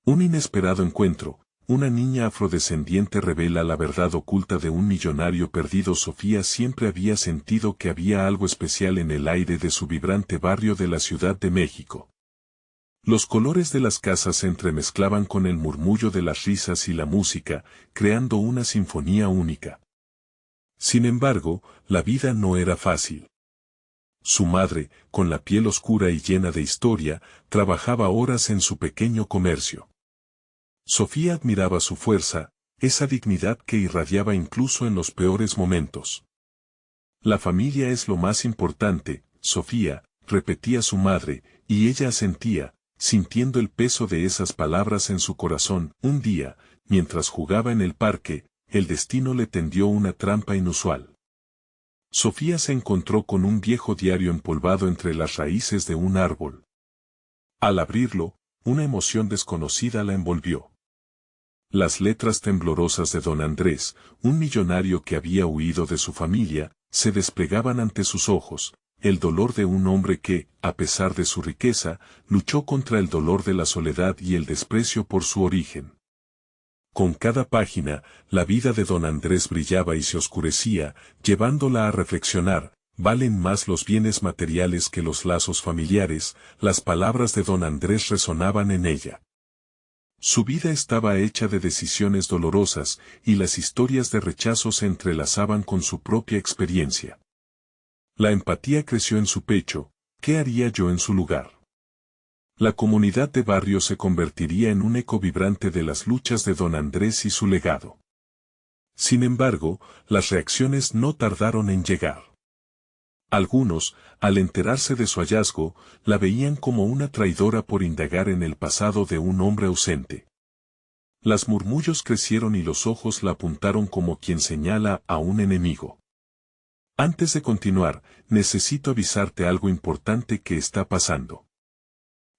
Un inesperado encuentro. Una niña afrodescendiente revela la verdad oculta de un millonario perdido. Sofía siempre había sentido que había algo especial en el aire de su vibrante barrio de la Ciudad de México. Los colores de las casas se entremezclaban con el murmullo de las risas y la música, creando una sinfonía única. Sin embargo, la vida no era fácil. Su madre, con la piel oscura y llena de historia, trabajaba horas en su pequeño comercio. Sofía admiraba su fuerza, esa dignidad que irradiaba incluso en los peores momentos. La familia es lo más importante, Sofía, repetía su madre, y ella asentía, sintiendo el peso de esas palabras en su corazón. Un día, mientras jugaba en el parque, el destino le tendió una trampa inusual. Sofía se encontró con un viejo diario empolvado entre las raíces de un árbol. Al abrirlo, una emoción desconocida la envolvió. Las letras temblorosas de don Andrés, un millonario que había huido de su familia, se desplegaban ante sus ojos, el dolor de un hombre que, a pesar de su riqueza, luchó contra el dolor de la soledad y el desprecio por su origen. Con cada página, la vida de don Andrés brillaba y se oscurecía, llevándola a reflexionar. ¿Valen más los bienes materiales que los lazos familiares? Las palabras de don Andrés resonaban en ella. Su vida estaba hecha de decisiones dolorosas, y las historias de rechazo se entrelazaban con su propia experiencia. La empatía creció en su pecho. ¿Qué haría yo en su lugar? La comunidad de barrio se convertiría en un eco vibrante de las luchas de don Andrés y su legado. Sin embargo, las reacciones no tardaron en llegar. Algunos, al enterarse de su hallazgo, la veían como una traidora por indagar en el pasado de un hombre ausente. Las murmullos crecieron y los ojos la apuntaron como quien señala a un enemigo. Antes de continuar, necesito avisarte algo importante que está pasando.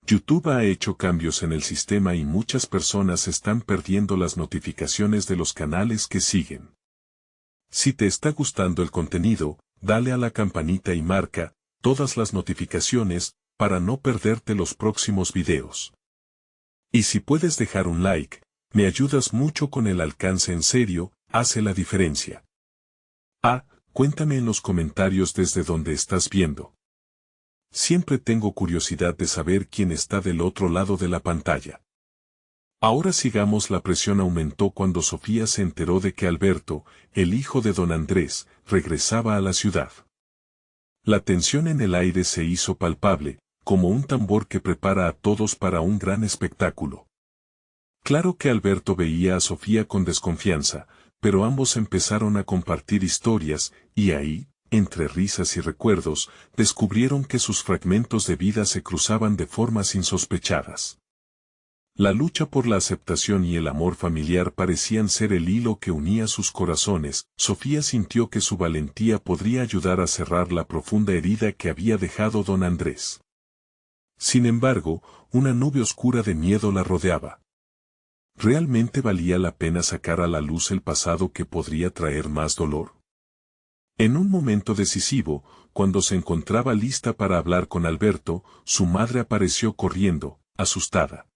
YouTube ha hecho cambios en el sistema y muchas personas están perdiendo las notificaciones de los canales que siguen. Si te está gustando el contenido, dale a la campanita y marca todas las notificaciones para no perderte los próximos videos. Y si puedes dejar un like, me ayudas mucho con el alcance. En serio, hace la diferencia. Cuéntame en los comentarios desde donde estás viendo. Siempre tengo curiosidad de saber quién está del otro lado de la pantalla. Ahora sigamos. La presión aumentó cuando Sofía se enteró de que Alberto, el hijo de don Andrés, regresaba a la ciudad. La tensión en el aire se hizo palpable, como un tambor que prepara a todos para un gran espectáculo. Claro que Alberto veía a Sofía con desconfianza, pero ambos empezaron a compartir historias, y ahí, entre risas y recuerdos, descubrieron que sus fragmentos de vida se cruzaban de formas insospechadas. La lucha por la aceptación y el amor familiar parecían ser el hilo que unía sus corazones. Sofía sintió que su valentía podría ayudar a cerrar la profunda herida que había dejado don Andrés. Sin embargo, una nube oscura de miedo la rodeaba. ¿Realmente valía la pena sacar a la luz el pasado que podría traer más dolor? En un momento decisivo, cuando se encontraba lista para hablar con Alberto, su madre apareció corriendo, asustada.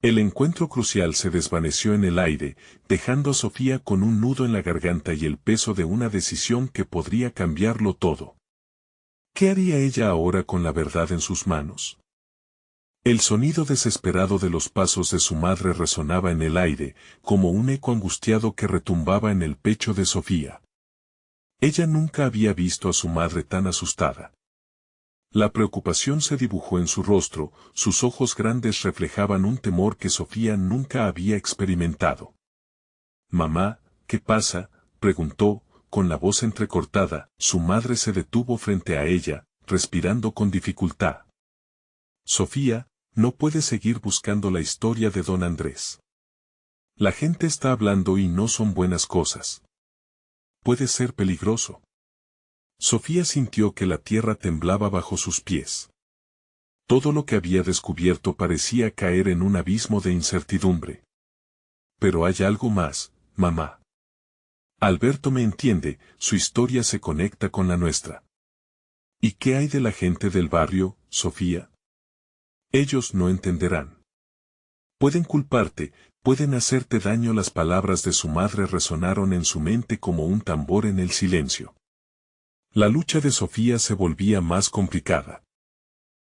El encuentro crucial se desvaneció en el aire, dejando a Sofía con un nudo en la garganta y el peso de una decisión que podría cambiarlo todo. ¿Qué haría ella ahora con la verdad en sus manos? El sonido desesperado de los pasos de su madre resonaba en el aire, como un eco angustiado que retumbaba en el pecho de Sofía. Ella nunca había visto a su madre tan asustada. La preocupación se dibujó en su rostro, sus ojos grandes reflejaban un temor que Sofía nunca había experimentado. «Mamá, ¿qué pasa?», preguntó, con la voz entrecortada. Su madre se detuvo frente a ella, respirando con dificultad. «Sofía, no puedes seguir buscando la historia de don Andrés. La gente está hablando y no son buenas cosas. Puede ser peligroso». Sofía sintió que la tierra temblaba bajo sus pies. Todo lo que había descubierto parecía caer en un abismo de incertidumbre. Pero hay algo más, mamá. Alberto me entiende, su historia se conecta con la nuestra. ¿Y qué hay de la gente del barrio, Sofía? Ellos no entenderán. Pueden culparte, pueden hacerte daño. Las palabras de su madre resonaron en su mente como un tambor en el silencio. La lucha de Sofía se volvía más complicada.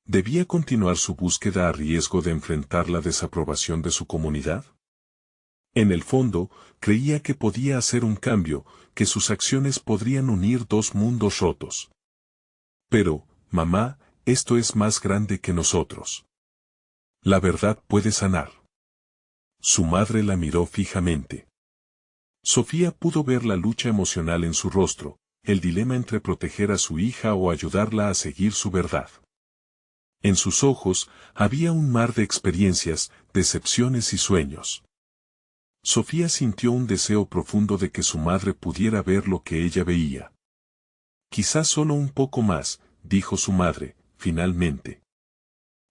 ¿Debía continuar su búsqueda a riesgo de enfrentar la desaprobación de su comunidad? En el fondo, creía que podía hacer un cambio, que sus acciones podrían unir dos mundos rotos. Pero, mamá, esto es más grande que nosotros. La verdad puede sanar. Su madre la miró fijamente. Sofía pudo ver la lucha emocional en su rostro, el dilema entre proteger a su hija o ayudarla a seguir su verdad. En sus ojos había un mar de experiencias, decepciones y sueños. Sofía sintió un deseo profundo de que su madre pudiera ver lo que ella veía. Quizás solo un poco más, dijo su madre, finalmente.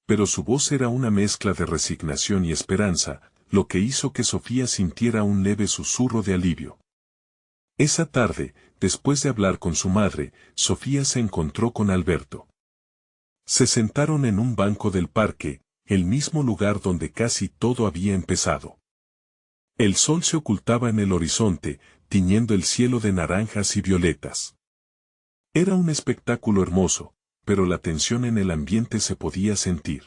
Pero su voz era una mezcla de resignación y esperanza, lo que hizo que Sofía sintiera un leve susurro de alivio. Esa tarde, después de hablar con su madre, Sofía se encontró con Alberto. Se sentaron en un banco del parque, el mismo lugar donde casi todo había empezado. El sol se ocultaba en el horizonte, tiñendo el cielo de naranjas y violetas. Era un espectáculo hermoso, pero la tensión en el ambiente se podía sentir.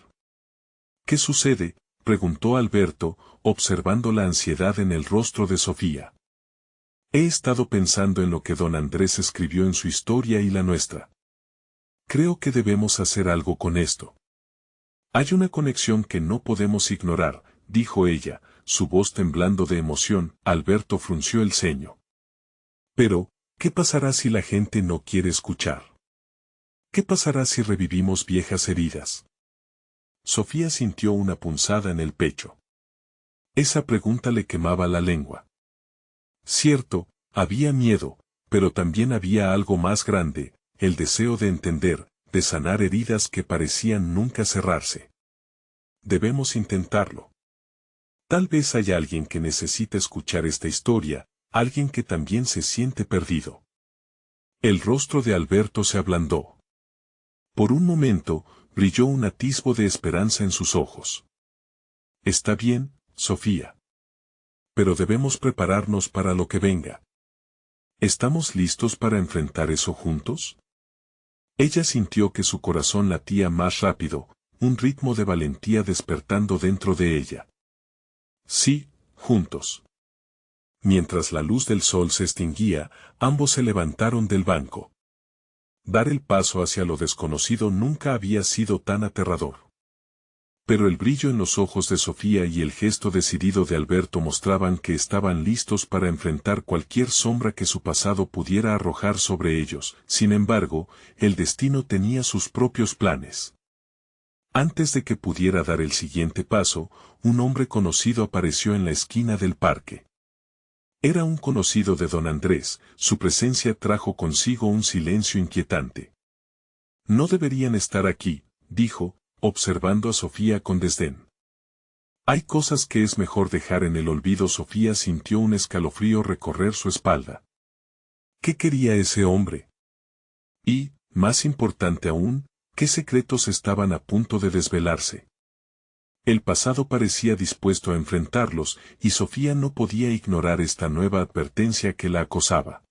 ¿Qué sucede?, preguntó Alberto, observando la ansiedad en el rostro de Sofía. He estado pensando en lo que don Andrés escribió en su historia y la nuestra. Creo que debemos hacer algo con esto. Hay una conexión que no podemos ignorar, dijo ella, su voz temblando de emoción. Alberto frunció el ceño. Pero, ¿qué pasará si la gente no quiere escuchar? ¿Qué pasará si revivimos viejas heridas? Sofía sintió una punzada en el pecho. Esa pregunta le quemaba la lengua. Cierto, había miedo, pero también había algo más grande, el deseo de entender, de sanar heridas que parecían nunca cerrarse. Debemos intentarlo. Tal vez haya alguien que necesite escuchar esta historia, alguien que también se siente perdido. El rostro de Alberto se ablandó. Por un momento, brilló un atisbo de esperanza en sus ojos. Está bien, Sofía. Pero debemos prepararnos para lo que venga. ¿Estamos listos para enfrentar eso juntos? Ella sintió que su corazón latía más rápido, un ritmo de valentía despertando dentro de ella. Sí, juntos. Mientras la luz del sol se extinguía, ambos se levantaron del banco. Dar el paso hacia lo desconocido nunca había sido tan aterrador. Pero el brillo en los ojos de Sofía y el gesto decidido de Alberto mostraban que estaban listos para enfrentar cualquier sombra que su pasado pudiera arrojar sobre ellos. Sin embargo, el destino tenía sus propios planes. Antes de que pudiera dar el siguiente paso, un hombre conocido apareció en la esquina del parque. Era un conocido de don Andrés, su presencia trajo consigo un silencio inquietante. No deberían estar aquí, dijo, observando a Sofía con desdén. Hay cosas que es mejor dejar en el olvido. Sofía sintió un escalofrío recorrer su espalda. ¿Qué quería ese hombre? Y, más importante aún, ¿qué secretos estaban a punto de desvelarse? El pasado parecía dispuesto a enfrentarlos, y Sofía no podía ignorar esta nueva advertencia que la acosaba.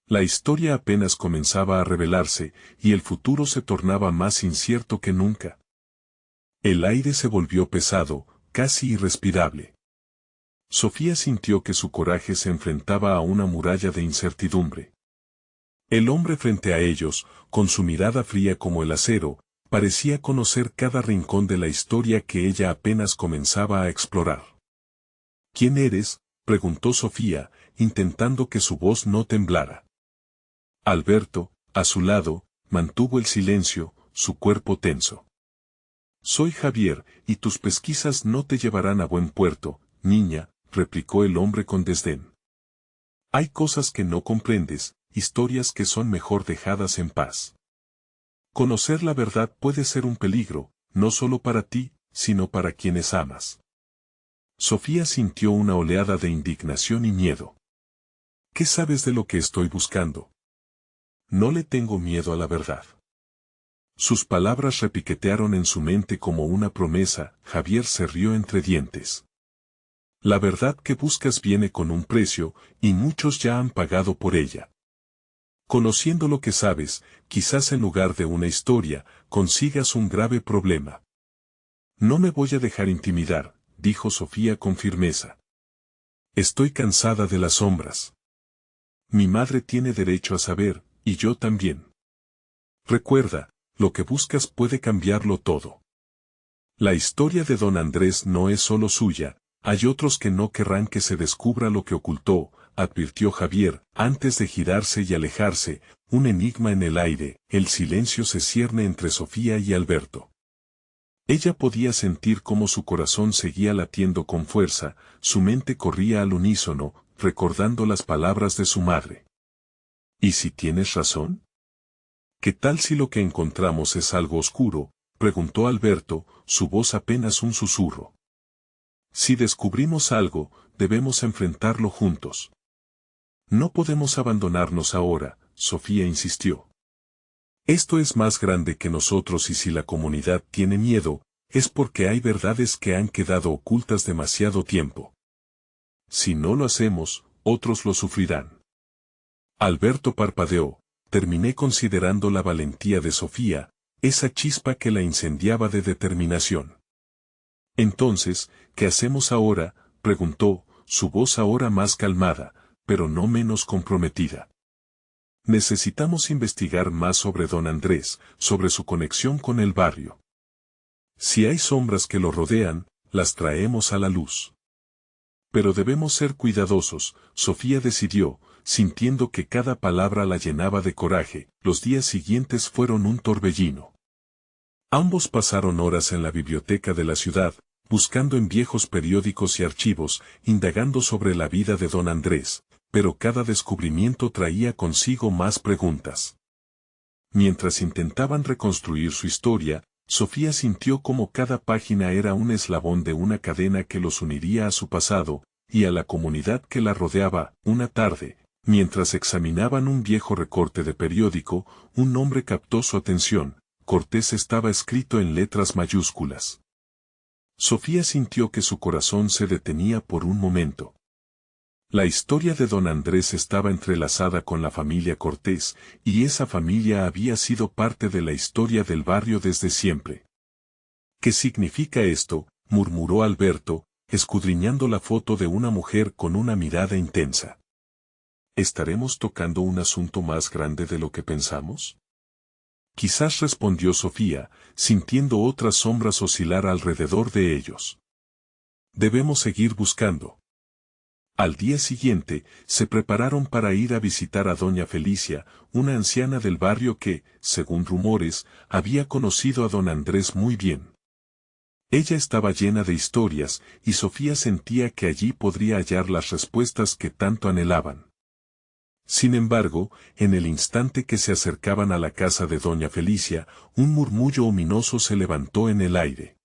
La historia apenas comenzaba a revelarse, y el futuro se tornaba más incierto que nunca. El aire se volvió pesado, casi irrespirable. Sofía sintió que su coraje se enfrentaba a una muralla de incertidumbre. El hombre frente a ellos, con su mirada fría como el acero, parecía conocer cada rincón de la historia que ella apenas comenzaba a explorar. ¿Quién eres?, preguntó Sofía, intentando que su voz no temblara. Alberto, a su lado, mantuvo el silencio, su cuerpo tenso. Soy Javier, y tus pesquisas no te llevarán a buen puerto, niña, replicó el hombre con desdén. Hay cosas que no comprendes, historias que son mejor dejadas en paz. Conocer la verdad puede ser un peligro, no solo para ti, sino para quienes amas. Sofía sintió una oleada de indignación y miedo. ¿Qué sabes de lo que estoy buscando? No le tengo miedo a la verdad. Sus palabras repiquetearon en su mente como una promesa. Javier se rió entre dientes. La verdad que buscas viene con un precio, y muchos ya han pagado por ella. Conociendo lo que sabes, quizás en lugar de una historia, consigas un grave problema. No me voy a dejar intimidar, dijo Sofía con firmeza. Estoy cansada de las sombras. Mi madre tiene derecho a saber, y yo también. Recuerda, lo que buscas puede cambiarlo todo. La historia de don Andrés no es solo suya, hay otros que no querrán que se descubra lo que ocultó, advirtió Javier, antes de girarse y alejarse, un enigma en el aire, el silencio se cierne entre Sofía y Alberto. Ella podía sentir cómo su corazón seguía latiendo con fuerza, su mente corría al unísono, recordando las palabras de su madre. ¿Y si tienes razón? ¿Qué tal si lo que encontramos es algo oscuro?, preguntó Alberto, su voz apenas un susurro. Si descubrimos algo, debemos enfrentarlo juntos. No podemos abandonarnos ahora, Sofía insistió. Esto es más grande que nosotros y si la comunidad tiene miedo, es porque hay verdades que han quedado ocultas demasiado tiempo. Si no lo hacemos, otros lo sufrirán. Alberto parpadeó, terminé considerando la valentía de Sofía, esa chispa que la incendiaba de determinación. Entonces, ¿qué hacemos ahora?, preguntó, su voz ahora más calmada, pero no menos comprometida. Necesitamos investigar más sobre don Andrés, sobre su conexión con el barrio. Si hay sombras que lo rodean, las traemos a la luz. Pero debemos ser cuidadosos, Sofía decidió, sintiendo que cada palabra la llenaba de coraje. Los días siguientes fueron un torbellino. Ambos pasaron horas en la biblioteca de la ciudad, buscando en viejos periódicos y archivos, indagando sobre la vida de don Andrés, pero cada descubrimiento traía consigo más preguntas. Mientras intentaban reconstruir su historia, Sofía sintió como cada página era un eslabón de una cadena que los uniría a su pasado, y a la comunidad que la rodeaba. Una tarde, mientras examinaban un viejo recorte de periódico, un nombre captó su atención. Cortés estaba escrito en letras mayúsculas. Sofía sintió que su corazón se detenía por un momento. La historia de don Andrés estaba entrelazada con la familia Cortés, y esa familia había sido parte de la historia del barrio desde siempre. ¿Qué significa esto?, murmuró Alberto, escudriñando la foto de una mujer con una mirada intensa. ¿Estaremos tocando un asunto más grande de lo que pensamos? Quizás, respondió Sofía, sintiendo otras sombras oscilar alrededor de ellos. Debemos seguir buscando. Al día siguiente, se prepararon para ir a visitar a doña Felicia, una anciana del barrio que, según rumores, había conocido a don Andrés muy bien. Ella estaba llena de historias, y Sofía sentía que allí podría hallar las respuestas que tanto anhelaban. Sin embargo, en el instante que se acercaban a la casa de doña Felicia, un murmullo ominoso se levantó en el aire.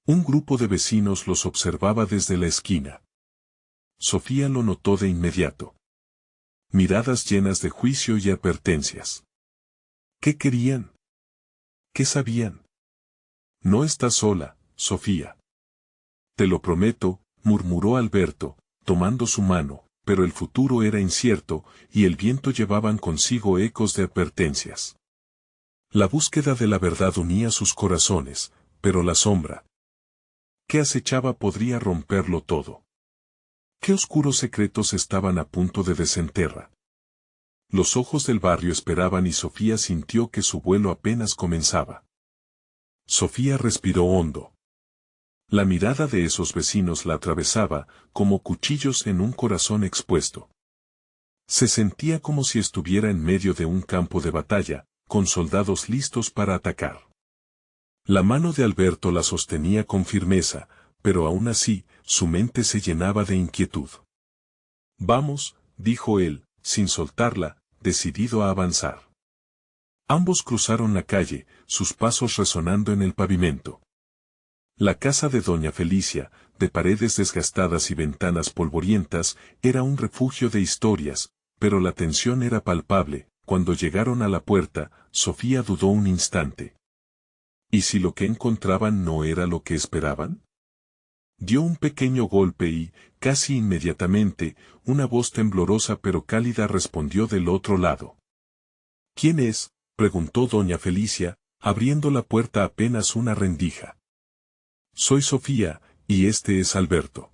Un grupo de vecinos los observaba desde la esquina. Sofía lo notó de inmediato. Miradas llenas de juicio y advertencias. ¿Qué querían? ¿Qué sabían? No estás sola, Sofía. Te lo prometo, murmuró Alberto, tomando su mano, pero el futuro era incierto, y el viento llevaban consigo ecos de advertencias. La búsqueda de la verdad unía sus corazones, pero la sombra que acechaba podría romperlo todo. ¿Qué oscuros secretos estaban a punto de desenterrar? Los ojos del barrio esperaban y Sofía sintió que su vuelo apenas comenzaba. Sofía respiró hondo. La mirada de esos vecinos la atravesaba, como cuchillos en un corazón expuesto. Se sentía como si estuviera en medio de un campo de batalla, con soldados listos para atacar. La mano de Alberto la sostenía con firmeza, pero aún así, su mente se llenaba de inquietud. Vamos, dijo él, sin soltarla, decidido a avanzar. Ambos cruzaron la calle, sus pasos resonando en el pavimento. La casa de doña Felicia, de paredes desgastadas y ventanas polvorientas, era un refugio de historias, pero la tensión era palpable. Cuando llegaron a la puerta, Sofía dudó un instante. ¿Y si lo que encontraban no era lo que esperaban? Dio un pequeño golpe y, casi inmediatamente, una voz temblorosa pero cálida respondió del otro lado. ¿Quién es?, preguntó doña Felicia, abriendo la puerta apenas una rendija. Soy Sofía, y este es Alberto.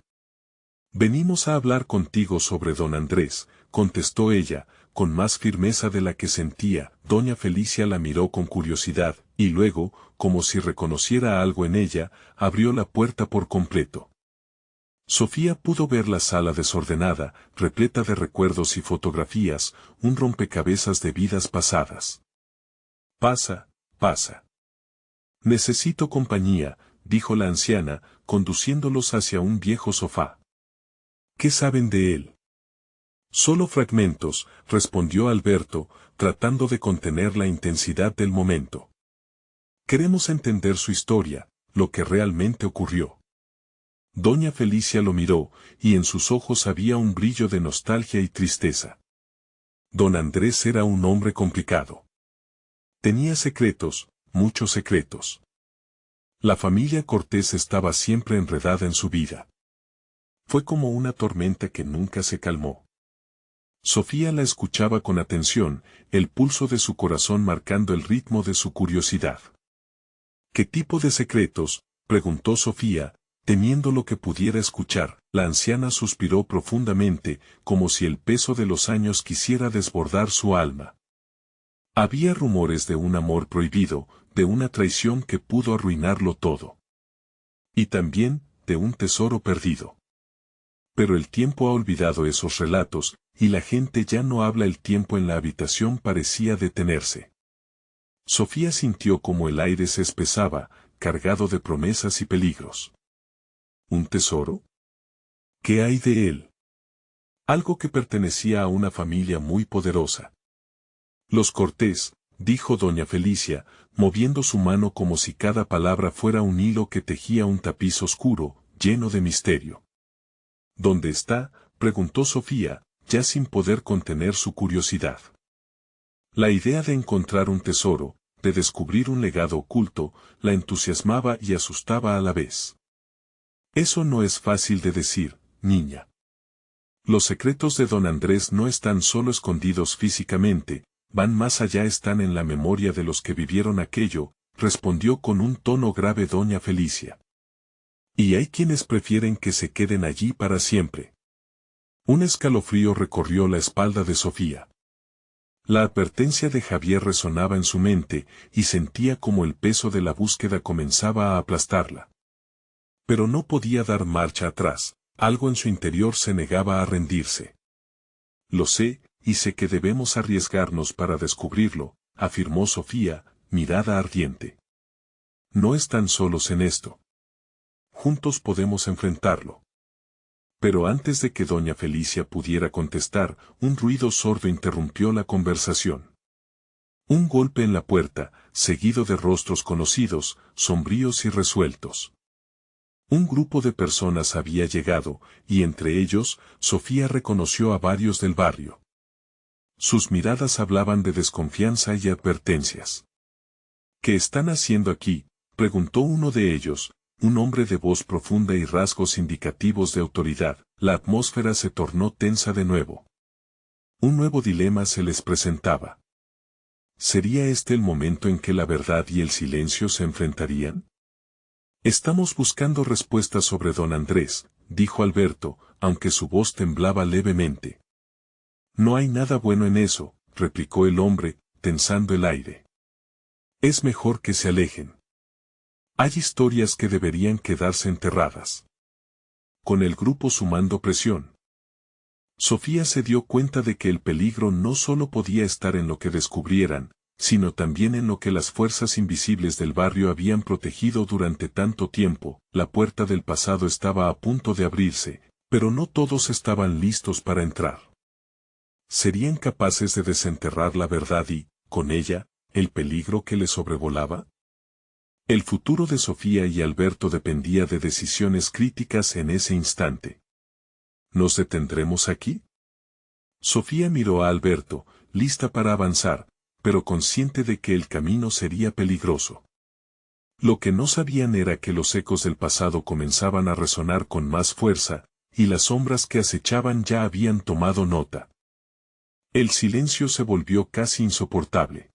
Venimos a hablar contigo sobre don Andrés, contestó ella, con más firmeza de la que sentía. Doña Felicia la miró con curiosidad, y luego, como si reconociera algo en ella, abrió la puerta por completo. Sofía pudo ver la sala desordenada, repleta de recuerdos y fotografías, un rompecabezas de vidas pasadas. Pasa, pasa. Necesito compañía, dijo la anciana, conduciéndolos hacia un viejo sofá. ¿Qué saben de él? Solo fragmentos, respondió Alberto, tratando de contener la intensidad del momento. Queremos entender su historia, lo que realmente ocurrió. Doña Felicia lo miró, y en sus ojos había un brillo de nostalgia y tristeza. Don Andrés era un hombre complicado. Tenía secretos, muchos secretos. La familia Cortés estaba siempre enredada en su vida. Fue como una tormenta que nunca se calmó. Sofía la escuchaba con atención, el pulso de su corazón marcando el ritmo de su curiosidad. ¿Qué tipo de secretos?, preguntó Sofía, temiendo lo que pudiera escuchar. La anciana suspiró profundamente, como si el peso de los años quisiera desbordar su alma. Había rumores de un amor prohibido, de una traición que pudo arruinarlo todo. Y también, de un tesoro perdido. Pero el tiempo ha olvidado esos relatos, y la gente ya no habla. El tiempo en la habitación parecía detenerse. Sofía sintió como el aire se espesaba, cargado de promesas y peligros. ¿Un tesoro? ¿Qué hay de él? Algo que pertenecía a una familia muy poderosa. Los Cortés, dijo doña Felicia, moviendo su mano como si cada palabra fuera un hilo que tejía un tapiz oscuro, lleno de misterio. ¿Dónde está?, preguntó Sofía, ya sin poder contener su curiosidad. La idea de encontrar un tesoro, de descubrir un legado oculto, la entusiasmaba y asustaba a la vez. Eso no es fácil de decir, niña. Los secretos de don Andrés no están solo escondidos físicamente, van más allá, están en la memoria de los que vivieron aquello, respondió con un tono grave doña Felicia. Y hay quienes prefieren que se queden allí para siempre. Un escalofrío recorrió la espalda de Sofía. La advertencia de Javier resonaba en su mente, y sentía como el peso de la búsqueda comenzaba a aplastarla. Pero no podía dar marcha atrás, algo en su interior se negaba a rendirse. Lo sé, y sé que debemos arriesgarnos para descubrirlo, afirmó Sofía, mirada ardiente. No están solos en esto. Juntos podemos enfrentarlo. Pero antes de que doña Felicia pudiera contestar, un ruido sordo interrumpió la conversación. Un golpe en la puerta, seguido de rostros conocidos, sombríos y resueltos. Un grupo de personas había llegado, y entre ellos, Sofía reconoció a varios del barrio. Sus miradas hablaban de desconfianza y advertencias. ¿Qué están haciendo aquí?, preguntó uno de ellos, un hombre de voz profunda y rasgos indicativos de autoridad. La atmósfera se tornó tensa de nuevo. Un nuevo dilema se les presentaba. ¿Sería este el momento en que la verdad y el silencio se enfrentarían? Estamos buscando respuestas sobre don Andrés, dijo Alberto, aunque su voz temblaba levemente. No hay nada bueno en eso, replicó el hombre, tensando el aire. Es mejor que se alejen. Hay historias que deberían quedarse enterradas. Con el grupo sumando presión, Sofía se dio cuenta de que el peligro no solo podía estar en lo que descubrieran, sino también en lo que las fuerzas invisibles del barrio habían protegido durante tanto tiempo. La puerta del pasado estaba a punto de abrirse, pero no todos estaban listos para entrar. ¿Serían capaces de desenterrar la verdad y, con ella, el peligro que les sobrevolaba? El futuro de Sofía y Alberto dependía de decisiones críticas en ese instante. ¿Nos detendremos aquí? Sofía miró a Alberto, lista para avanzar, pero consciente de que el camino sería peligroso. Lo que no sabían era que los ecos del pasado comenzaban a resonar con más fuerza, y las sombras que acechaban ya habían tomado nota. El silencio se volvió casi insoportable.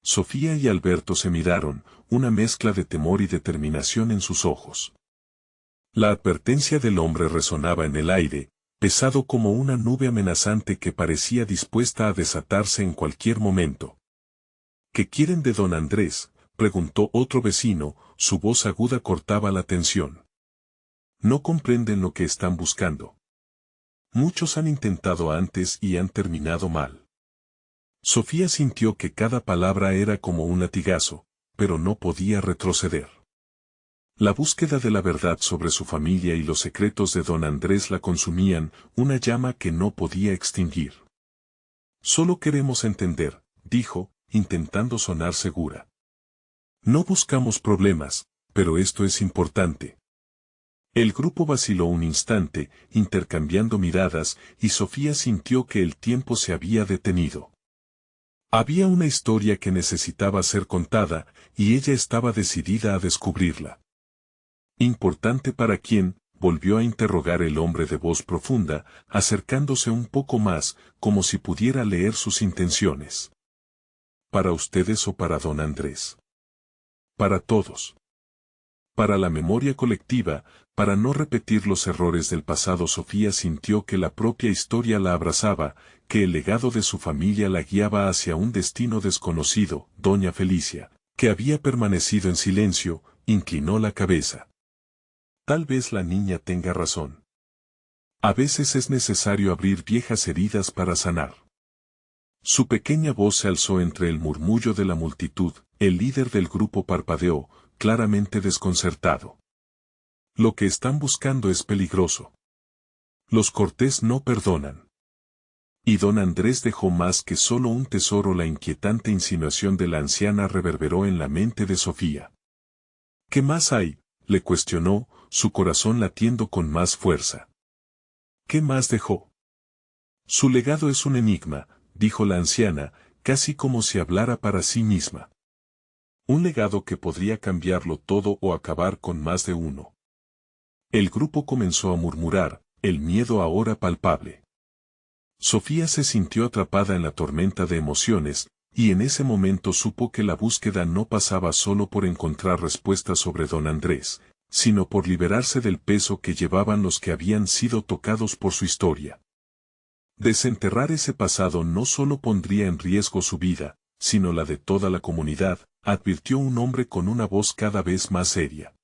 Sofía y Alberto se miraron, una mezcla de temor y determinación en sus ojos. La advertencia del hombre resonaba en el aire, pesado como una nube amenazante que parecía dispuesta a desatarse en cualquier momento. ¿Qué quieren de don Andrés?, preguntó otro vecino, su voz aguda cortaba la tensión. No comprenden lo que están buscando. Muchos han intentado antes y han terminado mal. Sofía sintió que cada palabra era como un latigazo, pero no podía retroceder. La búsqueda de la verdad sobre su familia y los secretos de don Andrés la consumían, una llama que no podía extinguir. Solo queremos entender, dijo, intentando sonar segura. No buscamos problemas, pero esto es importante. El grupo vaciló un instante, intercambiando miradas, y Sofía sintió que el tiempo se había detenido. Había una historia que necesitaba ser contada, y ella estaba decidida a descubrirla. ¿Importante para quién?, volvió a interrogar el hombre de voz profunda, acercándose un poco más, como si pudiera leer sus intenciones. ¿Para ustedes o para don Andrés? Para todos. Para la memoria colectiva, para no repetir los errores del pasado. Sofía sintió que la propia historia la abrazaba, que el legado de su familia la guiaba hacia un destino desconocido. Doña Felicia, que había permanecido en silencio, inclinó la cabeza. Tal vez la niña tenga razón. A veces es necesario abrir viejas heridas para sanar. Su pequeña voz se alzó entre el murmullo de la multitud. El líder del grupo parpadeó, claramente desconcertado. Lo que están buscando es peligroso. Los Cortés no perdonan. Y don Andrés dejó más que solo un tesoro. La inquietante insinuación de la anciana reverberó en la mente de Sofía. ¿Qué más hay?, le cuestionó, su corazón latiendo con más fuerza. ¿Qué más dejó? Su legado es un enigma, dijo la anciana, casi como si hablara para sí misma. Un legado que podría cambiarlo todo o acabar con más de uno. El grupo comenzó a murmurar, el miedo ahora palpable. Sofía se sintió atrapada en la tormenta de emociones, y en ese momento supo que la búsqueda no pasaba solo por encontrar respuestas sobre don Andrés, sino por liberarse del peso que llevaban los que habían sido tocados por su historia. Desenterrar ese pasado no solo pondría en riesgo su vida, sino la de toda la comunidad, advirtió un hombre con una voz cada vez más seria.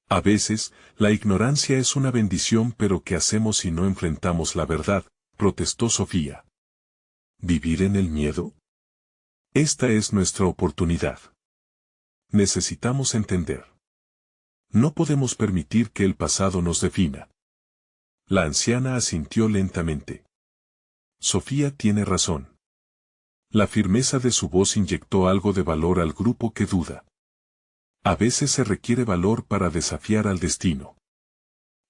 A veces, la ignorancia es una bendición, pero ¿qué hacemos si no enfrentamos la verdad?, protestó Sofía. ¿Vivir en el miedo? Esta es nuestra oportunidad. Necesitamos entender. No podemos permitir que el pasado nos defina. La anciana asintió lentamente. Sofía tiene razón. La firmeza de su voz inyectó algo de valor al grupo que duda. A veces se requiere valor para desafiar al destino.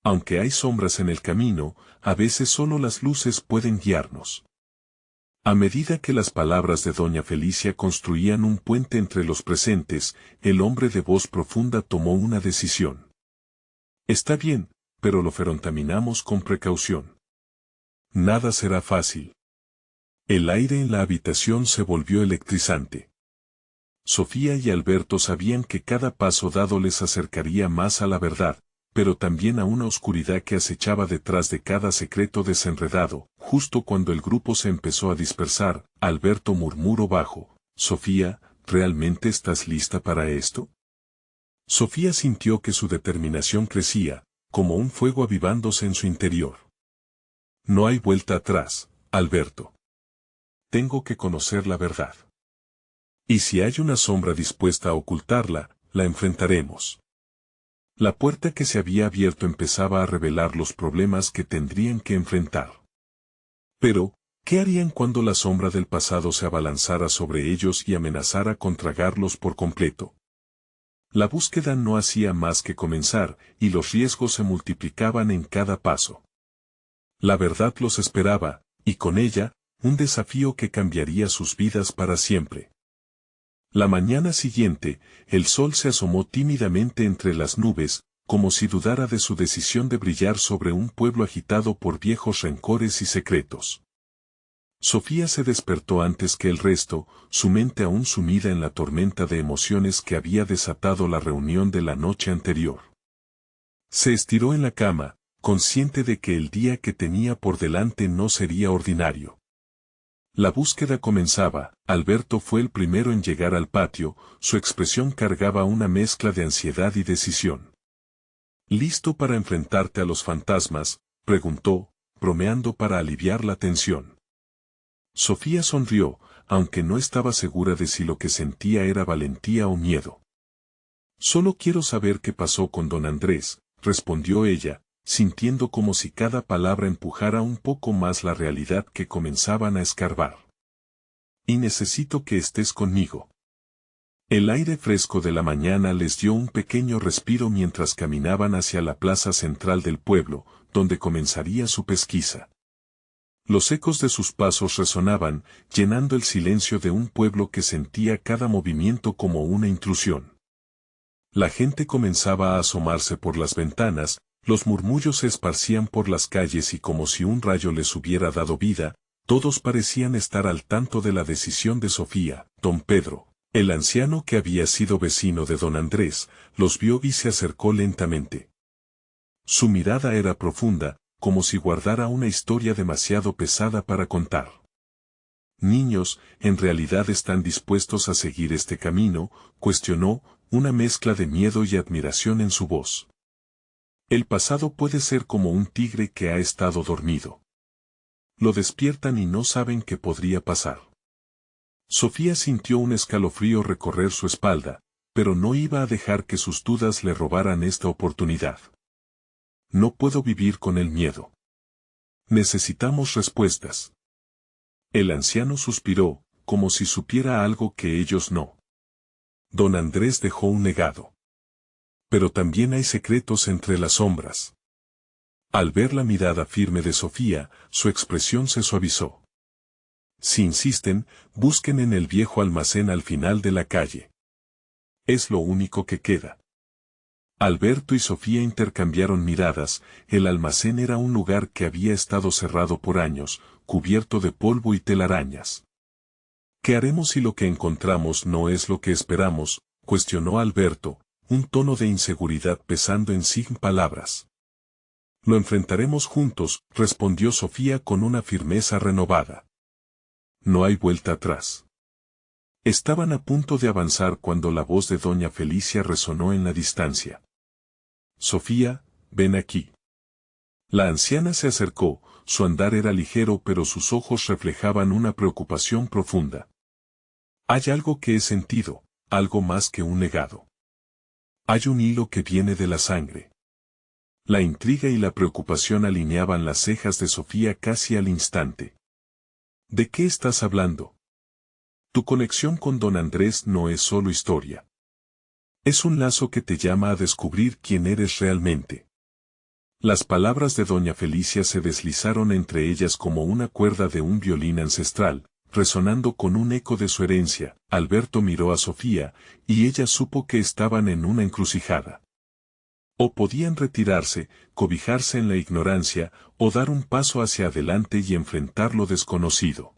Aunque hay sombras en el camino, a veces solo las luces pueden guiarnos. A medida que las palabras de doña Felicia construían un puente entre los presentes, el hombre de voz profunda tomó una decisión. Está bien, pero lo contaminamos con precaución. Nada será fácil. El aire en la habitación se volvió electrizante. Sofía y Alberto sabían que cada paso dado les acercaría más a la verdad, pero también a una oscuridad que acechaba detrás de cada secreto desenredado. Justo cuando el grupo se empezó a dispersar, Alberto murmuró bajo: Sofía, ¿realmente estás lista para esto? Sofía sintió que su determinación crecía, como un fuego avivándose en su interior. No hay vuelta atrás, Alberto. Tengo que conocer la verdad. Y si hay una sombra dispuesta a ocultarla, la enfrentaremos. La puerta que se había abierto empezaba a revelar los problemas que tendrían que enfrentar. Pero, ¿qué harían cuando la sombra del pasado se abalanzara sobre ellos y amenazara con tragarlos por completo? La búsqueda no hacía más que comenzar, y los riesgos se multiplicaban en cada paso. La verdad los esperaba, y con ella, un desafío que cambiaría sus vidas para siempre. La mañana siguiente, el sol se asomó tímidamente entre las nubes, como si dudara de su decisión de brillar sobre un pueblo agitado por viejos rencores y secretos. Sofía se despertó antes que el resto, su mente aún sumida en la tormenta de emociones que había desatado la reunión de la noche anterior. Se estiró en la cama, consciente de que el día que tenía por delante no sería ordinario. La búsqueda comenzaba. Alberto fue el primero en llegar al patio, su expresión cargaba una mezcla de ansiedad y decisión. ¿Listo para enfrentarte a los fantasmas?, preguntó, bromeando para aliviar la tensión. Sofía sonrió, aunque no estaba segura de si lo que sentía era valentía o miedo. Solo quiero saber qué pasó con don Andrés, respondió ella, sintiendo como si cada palabra empujara un poco más la realidad que comenzaban a escarbar. Y necesito que estés conmigo. El aire fresco de la mañana les dio un pequeño respiro mientras caminaban hacia la plaza central del pueblo, donde comenzaría su pesquisa. Los ecos de sus pasos resonaban, llenando el silencio de un pueblo que sentía cada movimiento como una intrusión. La gente comenzaba a asomarse por las ventanas, los murmullos se esparcían por las calles y como si un rayo les hubiera dado vida, todos parecían estar al tanto de la decisión de Sofía. Don Pedro, el anciano que había sido vecino de don Andrés, los vio y se acercó lentamente. Su mirada era profunda, como si guardara una historia demasiado pesada para contar. Niños, ¿en realidad están dispuestos a seguir este camino?, cuestionó, una mezcla de miedo y admiración en su voz. El pasado puede ser como un tigre que ha estado dormido. Lo despiertan y no saben qué podría pasar. Sofía sintió un escalofrío recorrer su espalda, pero no iba a dejar que sus dudas le robaran esta oportunidad. No puedo vivir con el miedo. Necesitamos respuestas. El anciano suspiró, como si supiera algo que ellos no. Don Andrés dejó un legado. Pero también hay secretos entre las sombras. Al ver la mirada firme de Sofía, su expresión se suavizó. Si insisten, busquen en el viejo almacén al final de la calle. Es lo único que queda. Alberto y Sofía intercambiaron miradas. El almacén era un lugar que había estado cerrado por años, cubierto de polvo y telarañas. ¿Qué haremos si lo que encontramos no es lo que esperamos?, cuestionó Alberto, un tono de inseguridad pesando en sin palabras. Lo enfrentaremos juntos, respondió Sofía con una firmeza renovada. No hay vuelta atrás. Estaban a punto de avanzar cuando la voz de doña Felicia resonó en la distancia. Sofía, ven aquí. La anciana se acercó, su andar era ligero pero sus ojos reflejaban una preocupación profunda. Hay algo que he sentido, algo más que un legado. Hay un hilo que viene de la sangre. La intriga y la preocupación alineaban las cejas de Sofía casi al instante. ¿De qué estás hablando? Tu conexión con don Andrés no es solo historia. Es un lazo que te llama a descubrir quién eres realmente. Las palabras de doña Felicia se deslizaron entre ellas como una cuerda de un violín ancestral, resonando con un eco de su herencia. Alberto miró a Sofía, y ella supo que estaban en una encrucijada. O podían retirarse, cobijarse en la ignorancia, o dar un paso hacia adelante y enfrentar lo desconocido.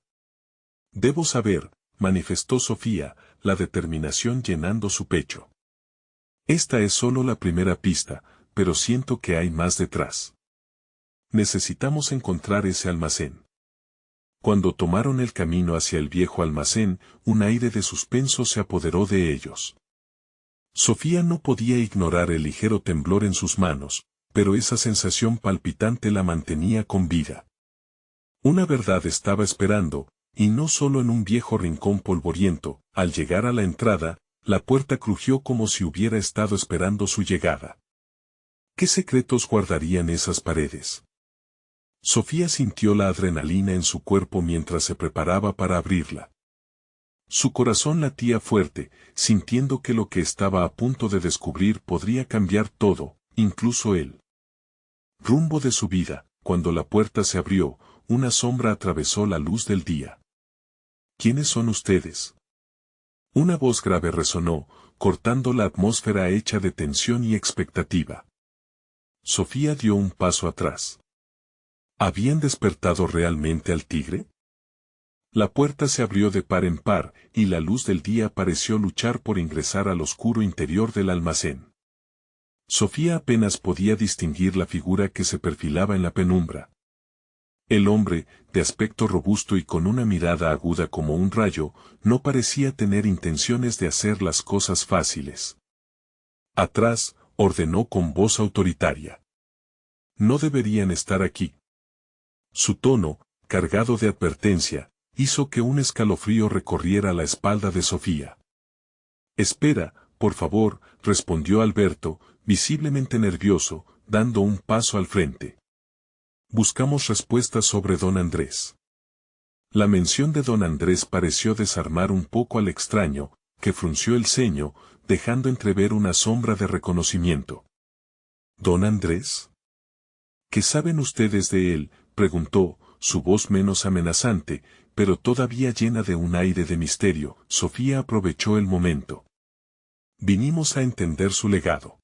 Debo saber, manifestó Sofía, la determinación llenando su pecho. Esta es solo la primera pista, pero siento que hay más detrás. Necesitamos encontrar ese almacén. Cuando tomaron el camino hacia el viejo almacén, un aire de suspenso se apoderó de ellos. Sofía no podía ignorar el ligero temblor en sus manos, pero esa sensación palpitante la mantenía con vida. Una verdad estaba esperando, y no solo en un viejo rincón polvoriento. Al llegar a la entrada, la puerta crujió como si hubiera estado esperando su llegada. ¿Qué secretos guardarían esas paredes? Sofía sintió la adrenalina en su cuerpo mientras se preparaba para abrirla. Su corazón latía fuerte, sintiendo que lo que estaba a punto de descubrir podría cambiar todo, incluso el rumbo de su vida. Cuando la puerta se abrió, una sombra atravesó la luz del día. ¿Quiénes son ustedes? Una voz grave resonó, cortando la atmósfera hecha de tensión y expectativa. Sofía dio un paso atrás. ¿Habían despertado realmente al tigre? La puerta se abrió de par en par, y la luz del día pareció luchar por ingresar al oscuro interior del almacén. Sofía apenas podía distinguir la figura que se perfilaba en la penumbra. El hombre, de aspecto robusto y con una mirada aguda como un rayo, no parecía tener intenciones de hacer las cosas fáciles. Atrás, ordenó con voz autoritaria. No deberían estar aquí. Su tono, cargado de advertencia, hizo que un escalofrío recorriera la espalda de Sofía. Espera, por favor, respondió Alberto, visiblemente nervioso, dando un paso al frente. Buscamos respuestas sobre don Andrés. La mención de don Andrés pareció desarmar un poco al extraño, que frunció el ceño, dejando entrever una sombra de reconocimiento. ¿Don Andrés? ¿Qué saben ustedes de él?, preguntó, su voz menos amenazante, pero todavía llena de un aire de misterio. Sofía aprovechó el momento. Vinimos a entender su legado.